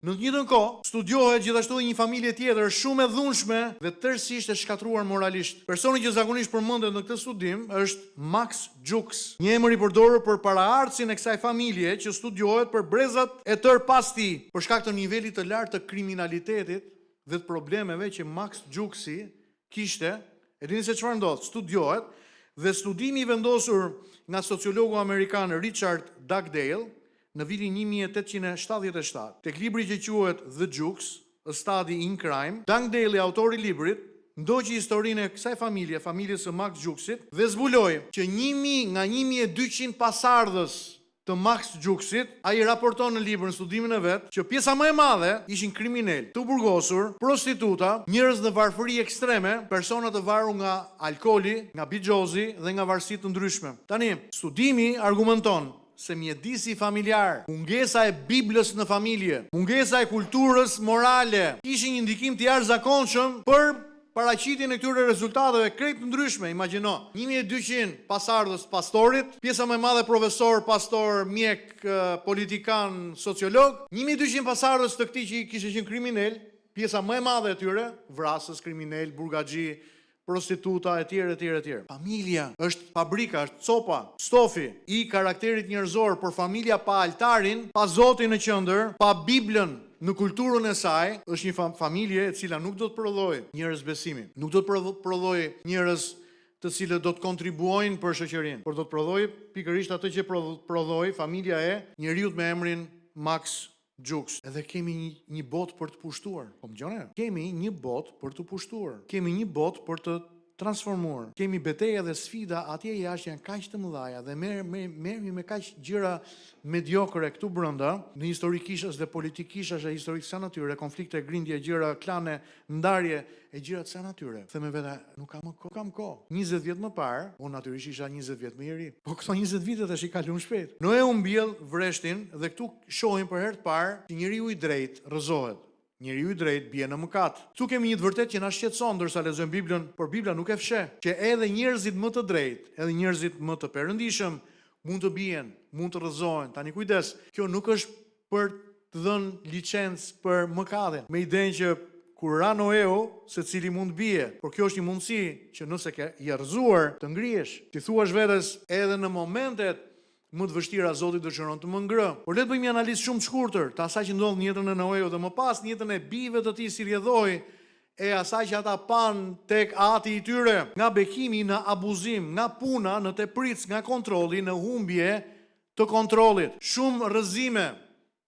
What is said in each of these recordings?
Në të njëjtën kohë, studiohet gjithashtu një familje tjetër shumë e dhunshme dhe tërësisht e shkatruar moralisht. Personi që zakonisht përmendet në këtë studim është Max Jukes, një emër i përdorur për paraardhësin e kësaj familje që studiohet për brezat e tërë pas tij, për shkak të nivelit të lartë të kriminalitetit dhe të problemeve që Max Jukesi kishte. E dini se çfarë ndodh? Studiohet dhe studimi i vendosur nga sociologu amerikan Richard Dugdale në vitin 1877, tek libri që quhet The Jukes, A Study in Crime, Dugdale, autori i librit, ndoqi historinë e kësaj familje, familjes së Max Jukesit, dhe zbuloi që 1000 nga 1200 pasardhës të Max Jukesit, ai raporton në librin studimin e vet që pjesa më e madhe ishin kriminal, të burgosur, prostituta, njerëz në varfëri ekstreme, persona të varur nga alkooli, nga bigjozi dhe nga varësi të ndryshme. Tani, studimi argumenton se mjedisi familjar, mungesa e Biblës në familje, mungesa e kulturës morale, kishin një ndikim të jashtëzakonshëm për paraqitjen e këtyre rezultateve krejt ndryshme. Imagjino, 1200 pasardhës pastorit, pjesa më e madhe profesor, pastor, mjek, politikan, sociolog, 1200 pasardhës të këtij që kishin qenë kriminal, pjesa më e madhe e tyre, vrasës, kriminal, burgaxhi, prostituta, etj. Familja është fabrika, është copa, stofi i karakterit njerëzor, por familja pa altarin, pa Zotin në qendër, pa Biblën në kulturën e saj, është një familje e cila nuk do të prodhojë njerëz besimi, nuk do të prodhojë njerëz të cilët do të kontribuojnë për shoqërinë, por do të prodhojë pikërisht atë që prodhoi familja e njeriu me emrin Max Jukes. Edhe kemi një botë për të pushtuar. Po më gjone? Kemi një botë për të pushtuar. Kemi një botë për të transformuar. Kemi betejë dhe sfida atje jashtë janë kaq të mëdha dhe merremi me kaq gjëra mediokre këtu brenda, në historikisht dhe politikisht dhe historik sa natyre, konflikte, grindje, gjëra, klane, ndarje e gjëra të sa natyre. Them vetë, nuk kam kohë. 20 vjet më parë, unë natyrisht isha 20 vjet më i ri. Po këto 20 vite tash i kalon shpejt. Noe u mbjell vreshtin dhe këtu shohim për herë të parë që njeriu i drejtë rrëzohet. Njeriu i drejtë bie në mëkat. Ktu kemi një të vërtetë që na shqetëson ndërsa lexojmë Biblën, por Bibla nuk e fsheh që edhe njerëzit më të drejtë, edhe njerëzit më të perëndishëm mund të bien, mund të rrëzohen. Tani kujdes, kjo nuk është për të dhënë licencë për mëkatin, me idenë që kur ra Noeu, secili mund bie, por kjo është një mundësi që nëse ke i rrëzuar të ngrihesh, ti thuash vetes edhe në momentet më të vështira Zoti dëshiron të më ngrë. Por le të bëjmë një analizë shumë të shkurtër të asaj që ndodh në jetën e Noeu dhe më pas në jetën e bijve të tij si rrjedhoi e asaj që ata pan tek ati i tyre, nga bekimi në abuzim, nga puna në tepric, nga kontrolli në humbje të kontrollit. Shumë rrëzime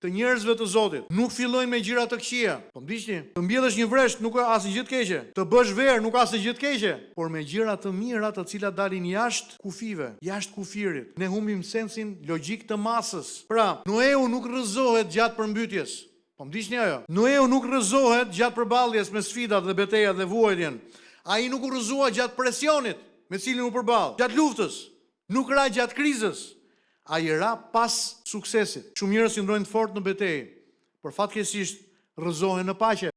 të njerëzve të Zotit nuk fillojnë me gjëra të këqija. Po ndiqni, të mbjellësh një vresht nuk ka asnjë gjë të keqe. Të bësh verë nuk ka asnjë gjë të keqe, por me gjëra të mira të cilat dalin jashtë kufive, jashtë kufirit. Ne humbim sensin logjik të masës. Pra, Noeu nuk rrëzohet gjatë përmbytjes. Po ndiqni ajo. Noeu nuk rrëzohet gjatë përballjes me sfidat dhe betejat dhe vuajtjen. Ai nuk u rrëzua gjatë presionit me cilin u përball, gjatë luftës, nuk ra gjatë krizës. Ai ra pas suksesit. Shumë njerëz që ndrojnë fort në betejë, por fatkeqësisht rrëzohen në paqe.